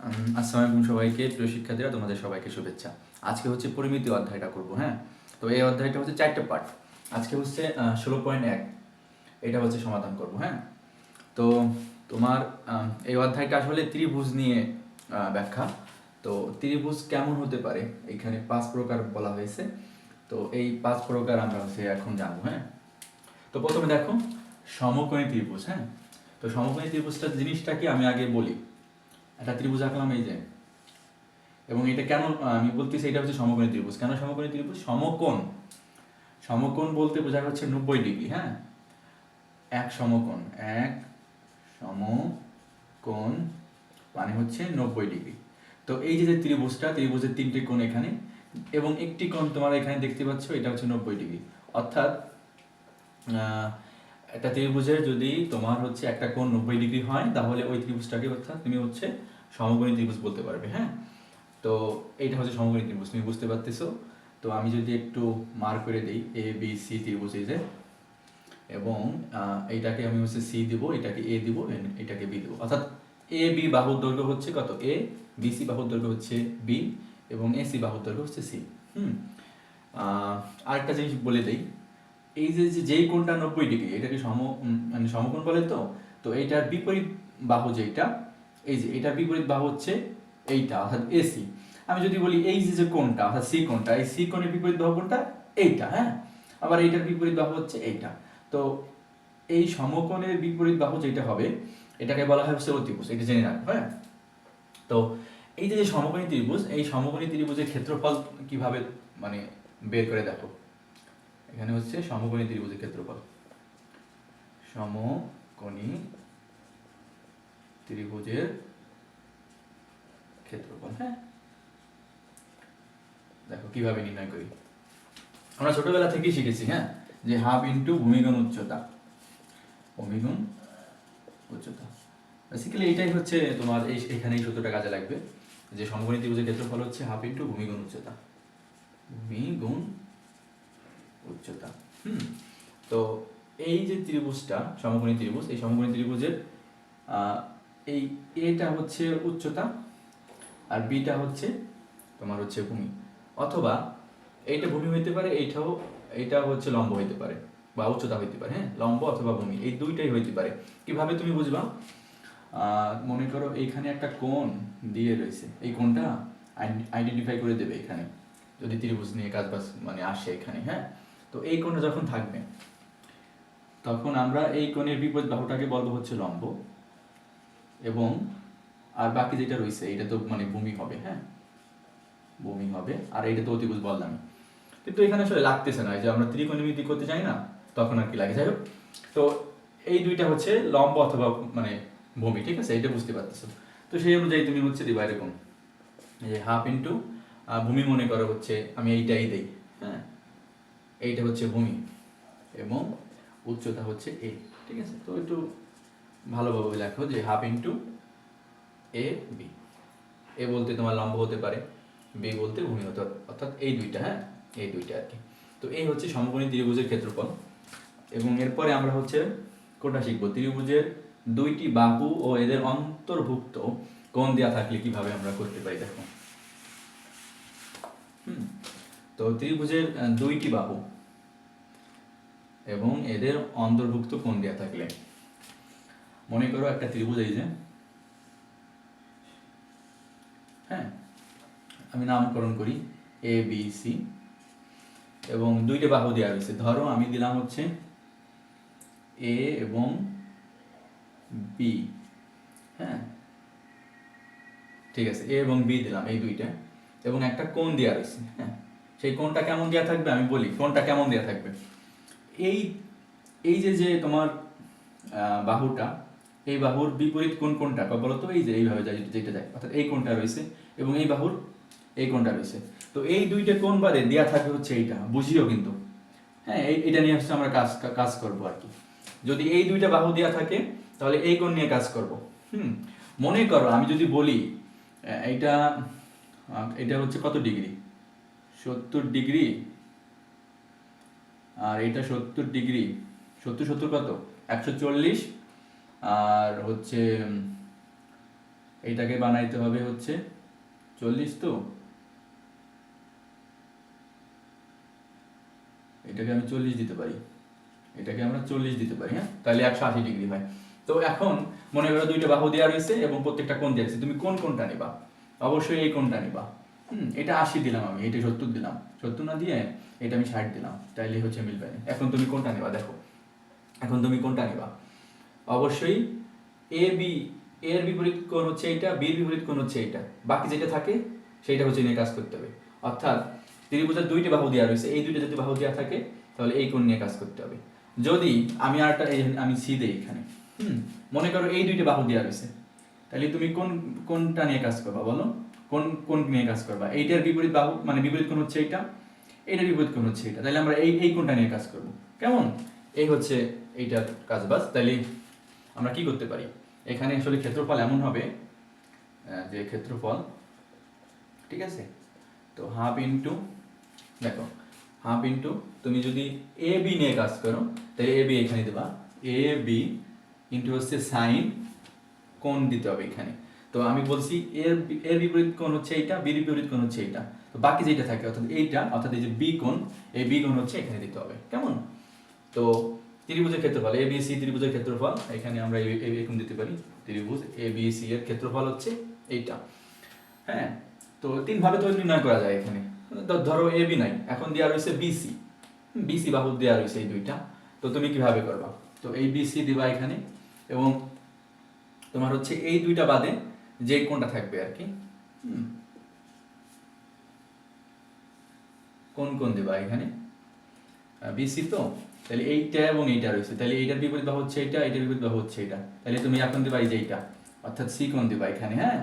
আসসালামু আলাইকুম সবাইকে, প্রিয় শিক্ষার্থীরা, তোমাদের সবাইকে শুভেচ্ছা। আজকে হচ্ছে পরিমিতি অধ্যায়টা করব। হ্যাঁ, তো এই অধ্যায়টা হচ্ছে 4টা পার্ট। আজকে হচ্ছে 16.1, এটা হচ্ছে সমাধান করব। হ্যাঁ, তো তোমার এই অধ্যায়টা আসলে ত্রিভুজ নিয়ে ব্যাখ্যা। তো ত্রিভুজ কেমন হতে পারে, এখানে 5 প্রকার বলা হয়েছে। তো এই 5 প্রকার আমরা হচ্ছে এখন জানবো। হ্যাঁ, তো প্রথমে দেখো সমকোণী ত্রিভুজ। হ্যাঁ, তো সমকোণী ত্রিভুজটা জিনিসটা কি আমি আগে বলি। একটা ত্রিভুজ আঁকলাম, এই যে, এবং এটা কেন আমি বলতেছি এটা হচ্ছে সমকোণী ত্রিভুজ। কেন সমকোণী ত্রিভুজ? সমকোণ, সমকোণ বলতে বোঝা হচ্ছে 90 ডিগ্রি। হ্যাঁ, এক সমকোণ, এক সমকোণ মানে হচ্ছে 90 ডিগ্রি। তো এই যে ত্রিভুজটা, ত্রিভুজের 3টে কোণ এখানে এবং একটি কোণ তোমার এখানে দেখতে পাচ্ছ, এটা হচ্ছে 90 ডিগ্রি। অর্থাৎ একটা ত্রিভুজের যদি তোমার হচ্ছে একটা কোণ 90 ডিগ্রি হয়, তাহলে ওই ত্রিভুজটাকে অর্থাৎ তুমি হচ্ছে সমকোণী ত্রিভুজ বলতে পারবে। হ্যাঁ, তো এইটা হচ্ছে সমকোণী ত্রিভুজ, তুমি বুঝতে পারতেছো। তো আমি যদি একটু মার্ক করে দিই, এ বি সি ত্রিভুজ এই যে, এবং এইটাকে আমি হচ্ছে সি দিব, এটাকে এ দিব, এটাকে বি দিব। অর্থাৎ এ বি বাহুর দৈর্ঘ্য হচ্ছে কত? এ, বি সি বাহুর দৈর্ঘ্য হচ্ছে বি, এবং এ সি বাহুর দৈর্ঘ্য হচ্ছে সি। আরেকটা জিনিস বলে দিই, এই যে যেই কোণটা 90 ডিগ্রি, এটাকে মানে সমকোণ বলে। তো তো এইটার বিপরীত বাহু যেটা, এই যে এটার বিপরীত বাহু হচ্ছে এইটা, অর্থাৎ এসি। আমি যদি বলি এই যে কোণটা অর্থাৎ সি কোণটা, এই সি কোণের বিপরীত বাহু কোণটা এইটা। হ্যাঁ, আবার এইটার বিপরীত বাহু হচ্ছে এইটা। তো এই সমকোণের বিপরীত বাহু যেটা হবে, এটাকে বলা হয় হচ্ছে অতিভুজ। এটা জেনে রাখো। হ্যাঁ, তো এই যে সমকোণী ত্রিভুজ, এই সমকোণী ত্রিভুজের ক্ষেত্রফল কিভাবে মানে বের করে দেখো। এখানে হচ্ছে সমকোণী ত্রিভুজের ক্ষেত্রফল, সমকোণী ত্রিভুজের ক্ষেত্রফল। হ্যাঁ, দেখো কিভাবে নির্ণয় করি। আমরা ছোটবেলা থেকেই শিখেছি, হ্যাঁ, যে হাফ ইন্টু ভূমিগুণ উচ্চতা, ভূমিগুণ উচ্চতা। বেসিক্যালি এটাই হচ্ছে তোমার এখানে এই সূত্রটা কাজে লাগবে, যে সমকোণী ত্রিভুজের ক্ষেত্রফল হচ্ছে হাফ ইন্টু ভূমিগুণ উচ্চতা, ভূমিগুণ উচ্চতা। তো এই যে ত্রিভুজটা সমকোণী ত্রিভুজ, এই সমকোণী ত্রিভুজের এই এটা হচ্ছে উচ্চতা, আর বিটা হচ্ছে তোমার হচ্ছে ভূমি। অথবা এইটা ভূমি হইতে পারে, এইটা হচ্ছে লম্ব হইতে পারে, বা উচ্চতা হইতে পারে। হ্যাঁ, লম্ব অথবা ভূমি, এই দুইটাই হইতে পারে। কিভাবে তুমি বুঝবা? মনে করো এইখানে একটা কোণ দিয়ে রয়েছে, এই কোণটা আইডেন্টিফাই করে দেবে এখানে, যদি ত্রিভুজ নিয়ে কাজ বাজ মানে আসে এখানে। হ্যাঁ, তো এই কোণটা যখন থাকবে, তখন আমরা এই কোণের বিপরীত বাহুটাকে বলবো হচ্ছে লম্ব, এবং আর বাকি যেটা রয়েছে এটা তো মানে ভূমি হবে। হ্যাঁ, ভূমি হবে, আর এইটা তো অতিভুজ বললাম। কিন্তু এখানে আসলে লাগতেছে না, এই যে আমরা ত্রিকোণমিতি করতে চাই না, তখন আর কি লাগে। যাই হোক, তো এই দুইটা হচ্ছে লম্ব অথবা মানে ভূমি। ঠিক আছে, এটা বুঝতে পারতেছো। তো সেই অনুযায়ী তুমি হচ্ছে দিবা এরকম, যে হাফ ইন্টু ভূমি, মনে করো হচ্ছে আমি এইটাই দেই। হ্যাঁ, এইটা হচ্ছে ভূমি এবং উচ্চতা হচ্ছে এ। ঠিক আছে, তো একটু ভালোভাবে লেখো যে হাফ ইন্টু এ বি। এ বলতে তোমার লম্ব হতে পারে, বি বলতে ভূমি হতে, অর্থাৎ এই দুইটা। হ্যাঁ, এই দুইটা আর কি। তো এই হচ্ছে সমকোণী ত্রিভুজের ক্ষেত্রফল। এবং এরপরে আমরা হচ্ছে কোনটা শিখবো, ত্রিভুজের দুইটি বাহু ও এদের অন্তর্ভুক্ত কোণ দেওয়া থাকলে কিভাবে আমরা করতে পারি। দেখো, তো ত্রিভুজের দুইটি বাহু এবং এদের অন্তর্ভুক্ত কোণ দেওয়া থাকলে, মনে করো একটা ত্রিভুজ এই যে, হ্যাঁ, আমি নামকরণ করি এ বি সি, এবং দুইটা বাহু দেওয়া রয়েছে। ধরো আমি দিলাম হচ্ছে এ এবং বি। হ্যাঁ, ঠিক আছে, এ এবং বি দিলাম, এই দুইটা, এবং একটা কোণ দেওয়া রয়েছে। হ্যাঁ, সেই কোণটা কেমন দেওয়া থাকবে আমি বলি, কোণটা কেমন দেওয়া থাকবে। এই এই যে তোমার বাহুটা, এই বাহুর বিপরীত কোণ কোনটা বলো তো? এই যে এইভাবে যায়, যেটা যায়, অর্থাৎ এই কোণটা রয়েছে, এবং এই বাহুর এই কোণটা রয়েছে। তো এই দুইটা কোণ বাদে দেওয়া থাকবে হচ্ছে এইটা, বুঝিও কিন্তু। হ্যাঁ, এটা নিয়ে হচ্ছে আমরা কাজ করবো আর কি। যদি এই দুইটা বাহু দেওয়া থাকে, তাহলে এই কোণ নিয়ে কাজ করব। মনে করো আমি যদি বলি এইটা, এটা হচ্ছে কত ডিগ্রি, 70 ডিগ্রি, আর এটা 70 ডিগ্রি, 70 70 কত, 140, আর হচ্ছে এইটাকে বানাইতে হবে হচ্ছে 40, তো এটাকে আমি 40 দিতে পারি, এটাকে আমরা 40 দিতে পারি, হ্যাঁ, তাহলে 180 ডিগ্রি হয়। তো এখন মনে করো দুইটা বাহু দেওয়া রয়েছে এবং প্রত্যেকটা কোণ দেওয়া আছে, তুমি কোনটা নিবা? অবশ্যই এই কোণটা নিবা। এটা 80 দিলাম আমি, এটা 70 দিলাম, 70 না দিয়ে এটা আমি 60 দিলাম, তাইলে হচ্ছে মিলবে। এখন তুমি কোনটা নিবা? দেখো এখন তুমি কোনটা নিবা? অবশ্যই এ বি, এর বিপরীত কোণ হচ্ছে এইটা, বির বিপরীত কোণ হচ্ছে এইটা, বাকি যেটা থাকে সেইটা হচ্ছে নিয়ে কাজ করতে হবে। অর্থাৎ ত্রিভুজের দুইটা বাহু দেওয়া রয়েছে, এই দুইটা যদি বাহু দেওয়া থাকে তাহলে এই কোণ নিয়ে কাজ করতে হবে। যদি আমি আরেকটা আমি সি দেই এখানে, মনে করো এই দুইটা বাহু দেওয়া রয়েছে, তাহলে তুমি কোনটা নিয়ে কাজ করবা বলো? কোন নিয়ে কাজ করবা? এইটার বিপরীত বাহু মানে বিপরীত কোণ হচ্ছে এইটা, এইটার বিপরীত কোণ হচ্ছে এটা, তাহলে আমরা এই কোণটা নিয়ে কাজ করব। কেমন? এই হচ্ছে এইটার কাজ বাস। তাহলে আমরা কি করতে পারি? এখানে আসলে ক্ষেত্রফল এমন হবে যে ক্ষেত্রফল, ঠিক আছে, তো হাফ ইন্টু, দেখো হাফ ইন্টু, তুমি যদি এ বি নিয়ে কাজ করো তাহলে এ বি এখানে দেবা, এ বি ইন্টু হচ্ছে সাইন কোণ দিতে হবে এখানে। তো আমি বলছি এর বিপরীত কোণ হচ্ছে এইটা, বির বিপরীত কোণ হচ্ছে এইটা, তো বাকি যেটা থাকে অর্থাৎ এইটা, অর্থাৎ এই যে বি কোণ, এই বি কোণ হচ্ছে এখানে দিতে হবে। কেমন? তো ত্রিভুজের ক্ষেত্রফল, এ বি সি ত্রিভুজের ক্ষেত্রফল এখানে আমরা এই কোণ দিতে পারি। ত্রিভুজ এ বি সি এর ক্ষেত্রফল হচ্ছে এইটা, হ্যাঁ। তো তিন ভাবে তো নির্ণয় করা যায় এখানে। ধরো এ বি নাই, এখন দেওয়া রয়েছে বিসি, বিসি বাহু দেওয়া রয়েছে এই দুইটা, তো তুমি কিভাবে করবা? তো এই বিসি দিবা এখানে, এবং তোমার হচ্ছে এই দুইটা বাদে যে কোনটা থাকবে আর কি, কোন দিবা এখানে বিসি, তো তাহলে এইটা এবং এইটা রয়েছে, তাহলে এইটার বিপরীত বাহু হচ্ছে এইটা, এইটার বিপরীত বাহু হচ্ছে এইটা, তাহলে তুমি এখন দিবা এই যে এইটা, অর্থাৎ সি কোণ দিবা এখানে, হ্যাঁ।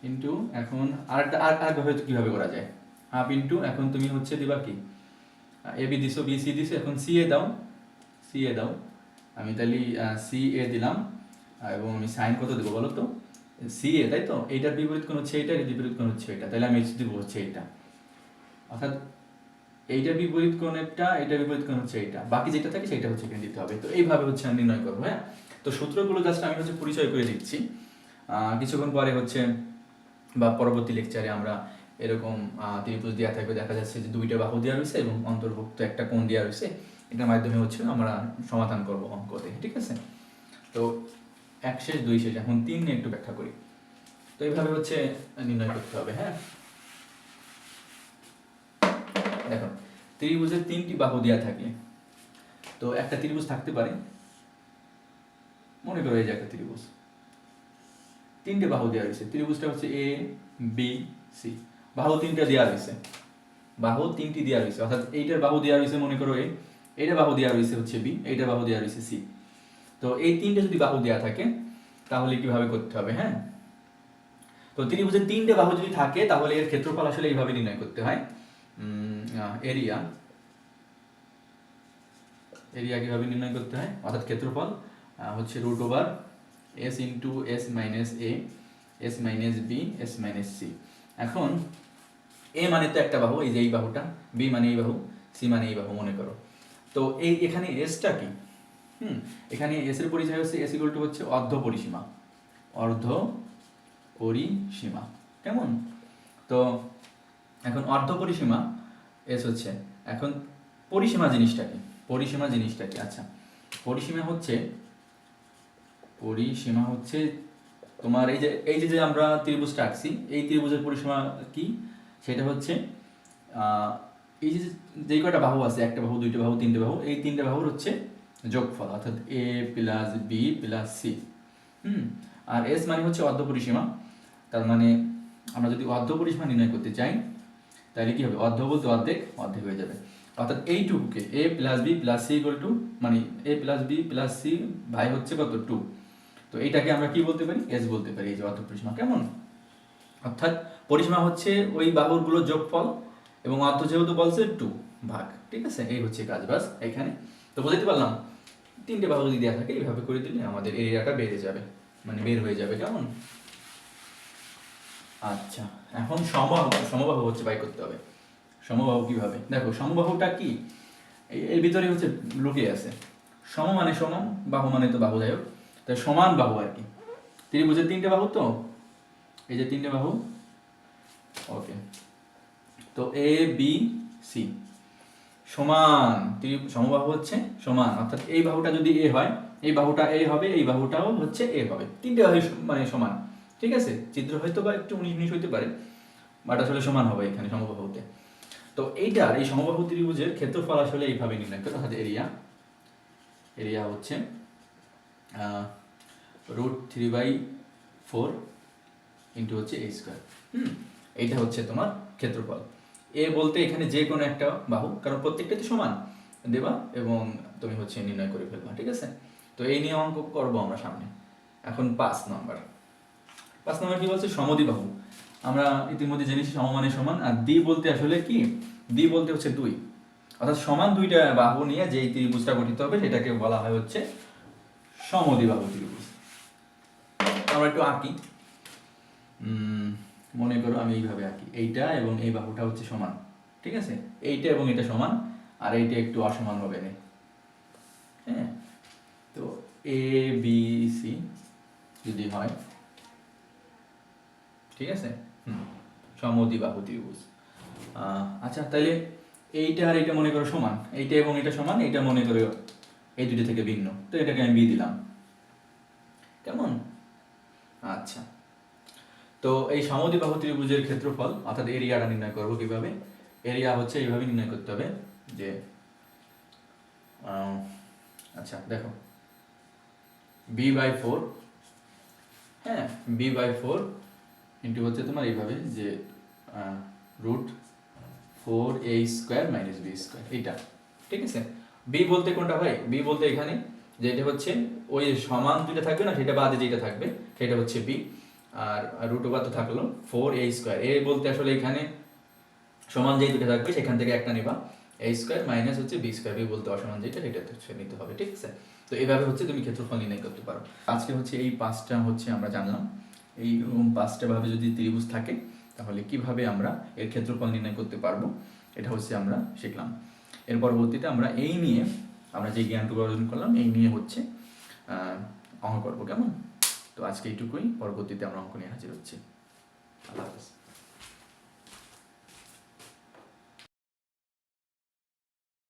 ইন্টু এখন আরেকভাবে কিভাবে করা যায়? হাফ ইন্টু, এখন তুমি হচ্ছে দিবা কি, এ বি দিছো, বি সি দিছো, এখন সি এ দাও, সি এ দাও। আমি তাহলে সি এ দিলাম, এবং আমি সাইন কত দেবো বলো তো? সি এ, তাই তো? এইটার বিপরীত কোণ হচ্ছে এইটা, এর বিপরীত কোণ হচ্ছে এটা, তাহলে আমি দিব হচ্ছে এইটা, অর্থাৎ এইটার বিপরীত কোণ একটা, এটার বিপরীত কোণ হচ্ছে এইটা, বাকি যেটা থাকে সেটা হচ্ছে এখানে দিতে হবে। তো এইভাবে হচ্ছে আমি নির্ণয় করবো, হ্যাঁ। তো সূত্রগুলো জাস্ট আমি হচ্ছে পরিচয় করে দিচ্ছি, কিছুক্ষণ পরে হচ্ছে বা পরবর্তী লেকচারে আমরা এরকম ত্রিভুজ দেওয়া থাকবে, দেখা যাচ্ছে যে দুইটা বাহু দেওয়া রয়েছে এবং অন্তর্ভুক্ত একটা কোণ দেওয়া রয়েছে, এটার মাধ্যমে হচ্ছে আমরা সমাধান করব অঙ্কতে, ঠিক আছে। তো 1 শেষ 2 শেষ, এখন 3 নিয়ে একটু ব্যাখ্যা করি। তো এইভাবে হচ্ছে নির্ণয় করতে হবে, হ্যাঁ। দেখো ত্রিভুজের 3টি বাহু দেওয়া থাকলে, তো একটা ত্রিভুজ থাকতে পারে, মনে করো এই যে একটা ত্রিভুজ, 3টে বাহু দেওয়া রয়েছে, ত্রিভুজটা হচ্ছে এ বি সি, বাহু 3টা দেওয়া রয়েছে, বাহু 3টি দেওয়া রয়েছে, অর্থাৎ এইটার বাহু দেওয়া রয়েছে মনে করো এ, এইটার বাহু দেওয়া রয়েছে হচ্ছে বি, এইটার বাহু দেওয়া রয়েছে সি। তো এই 3টে যদি বাহু দেওয়া থাকে তাহলে কিভাবে করতে হবে, হ্যাঁ। তো ত্রিভুজের 3টে বাহু যদি থাকে তাহলে এর ক্ষেত্রফল আসলে এইভাবে নির্ণয় করতে হয়। এরিয়া, এরিয়া কিভাবে নির্ণয় করতে হয়, অর্থাৎ ক্ষেত্রফল হচ্ছে root over S into S minus A, S minus B, S minus C. এখন এ মানে তো একটা বাহু, এই যে এই বাহুটা, বি মানে এই বাহু, সি মানে এই বাহু মনে করো। তো এই এখানে এসটা কি, এখানে এস এর পরিচয় হচ্ছে এস ইকুয়াল টু হচ্ছে অর্ধ পরিসীমা, অর্ধ পরিসীমা, কেমন? তো এখন অর্ধ পরিসীমা এস হচ্ছে, এখন পরিসীমা জিনিসটা কি, পরিসীমা জিনিসটা কি? আচ্ছা, পরিসীমা হচ্ছে তোমার এই যে আমরা ত্রিভুজটা আঁকছি, এই ত্রিভুজের পরিসীমা কি, সেটা হচ্ছে এই যে কয়টা বাহু আছে, একটা বাহু, দুইটা বাহু, তিনটে বাহু, এই 3টে বাহুর হচ্ছে যোগফল, অর্থাৎ এ প্লাস বি প্লাস সি। আর এস মানে হচ্ছে অর্ধ পরিসীমা, তার মানে আমরা যদি অর্ধ পরিসীমা নির্ণয় করতে চাই তাহলে কি হবে, অর্ধ বলতে অর্ধেক, অর্ধেক হয়ে যাবে, অর্থাৎ এইটুকুকে A plus B plus C equal to, মানে A plus B plus C ভাই হচ্ছে কত 2। তো এইটাকে আমরা কি বলতে পারি, এস বলতে পারি, এই যে অর্ধ পরিসীমা, কেমন? অর্থাৎ পরিসীমা হচ্ছে ওই বাহুরগুলোর যোগফল, এবং অর্ধ যেহেতু বলছে 2 ভাগ, ঠিক আছে, এই হচ্ছে কাজ বাস এখানে। তো বুঝতে পারলাম, 3টে বাহু যদি দেওয়া থাকে এইভাবে করে দিলে আমাদের এরিয়াটা বেড়ে যাবে, মানে বের হয়ে যাবে, কেমন? আচ্ছা, এখন সমবাহু হচ্ছে বাই করতে হবে। সমবাহু কিভাবে? দেখো সমবাহুটা কি, এর ভিতরে হচ্ছে লুকিয়ে আছে, সম মানে সমান, বাহু মানে তো বাহু, যাই হোক, তাই সমান বাহু আর কি। ত্রিভুজের 3টে বাহু, তো এই যে তিনটে বাহু, ওকে। তো এ বি সি সমান, সমবাহু হচ্ছে সমান, অর্থাৎ এই বাহুটা যদি এ হয়, এই বাহুটা এ হবে, এই বাহুটাও হচ্ছে এ হবে, তিনটে বাহু মানে সমান, ঠিক আছে। চিত্র হয়তো বা একটু 19-19 হইতে পারে, বাট আসলে সমান হবে এখানে সমবাহুতে। তো এইটার, এই সমবাহু ত্রিভুজের ক্ষেত্রফল আসলে এইভাবে নির্ণয় করে, অর্থাৎ এরিয়া হচ্ছে √3/4 ইন্টু হচ্ছে a স্কোয়ার। এইটা হচ্ছে তোমার ক্ষেত্রফল। এ বলতে এখানে যে কোনো একটা বাহু, কারণ প্রত্যেকটাই তো সমান, দেবা এবং তুমি হচ্ছে নির্ণয় করে ফেলবা, ঠিক আছে। তো এই নিয়ে অঙ্ক করবো আমরা সামনে। এখন 5 নম্বর কি বলছে, সমদ্বিবাহু। আমরা ইতিমধ্যে জেনেছি সম মানে সমান, আর দ্বি বলতে আসলে কি, দ্বি বলতে হচ্ছে দুই, অর্থাৎ সমান দুইটা বাহু নিয়ে যেই ত্রিভুজটা গঠিত হবে সেটাকে বলা হয় হচ্ছে সমদ্বিবাহু ত্রিভুজ। আমরা একটু আঁকি, মনে করো আমি এইভাবে আঁকি, এইটা এবং এই বাহুটা হচ্ছে সমান, ঠিক আছে, এইটা এবং এটা সমান, আর এইটা একটু অসমান হবে না, হ্যাঁ। তো এ বি সি যদি হয়, ঠিক আছে, সমদ্বিবাহু ত্রিভুজ। আচ্ছা, তাহলে এইটা আর এইটা মনে করো সমান, এইটা এবং এটা সমান, এইটা মনে করো এই দুটো থেকে ভিন্ন, তো এটাকে আমি বি দিলাম, কেমন? আচ্ছা, তো এই সমদ্বিবাহু ত্রিভুজের ক্ষেত্রফল অর্থাৎ এরিয়াটা নির্ণয় করবো কিভাবে? এরিয়া হচ্ছে এইভাবে নির্ণয় করতে হবে যে, আচ্ছা দেখো, b/4, হ্যাঁ, b/4 ইন্টু হচ্ছে তোমার এইভাবে যে √4a² - b², এইটা, ঠিক আছে। বি বলতে কোনটা হয়? বি বলতে এখানে যেটা হচ্ছে ওই সমান দুইটা থাকবে না, সেটা বাদে যেটা থাকবে সেটা হচ্ছে বি, আর √ওভার তো থাকলো 4a²। এ বলতে আসলে এখানে সমান যেই দুটো থাকবে সেখান থেকে একটা নেবা, a² মাইনাস হচ্ছে b², বি বলতে অসমান যেটা সেটা হচ্ছে নিতে হবে, ঠিক আছে। তো এইভাবে হচ্ছে তুমি ক্ষেত্রফল নির্ণয় করতে পারো। আজকে হচ্ছে এই 5টা হচ্ছে আমরা জানলাম, এই 5টা ভাবে যদি ত্রিভুজ থাকে তাহলে কিভাবে আমরা এর ক্ষেত্রফল নির্ণয় করতে পারবো, এটা হচ্ছে আমরা শিখলাম। এর পরবর্তীতে আমরা এই নিয়ে, আমরা যে জ্ঞানটুকু অর্জন করলাম এই নিয়ে হচ্ছে অঙ্ক করবো, কেমন? তো আজকে এইটুকুই, পরবর্তীতে আমরা অঙ্ক নিয়ে হাজির হচ্ছি। আল্লাহ হাফেজ।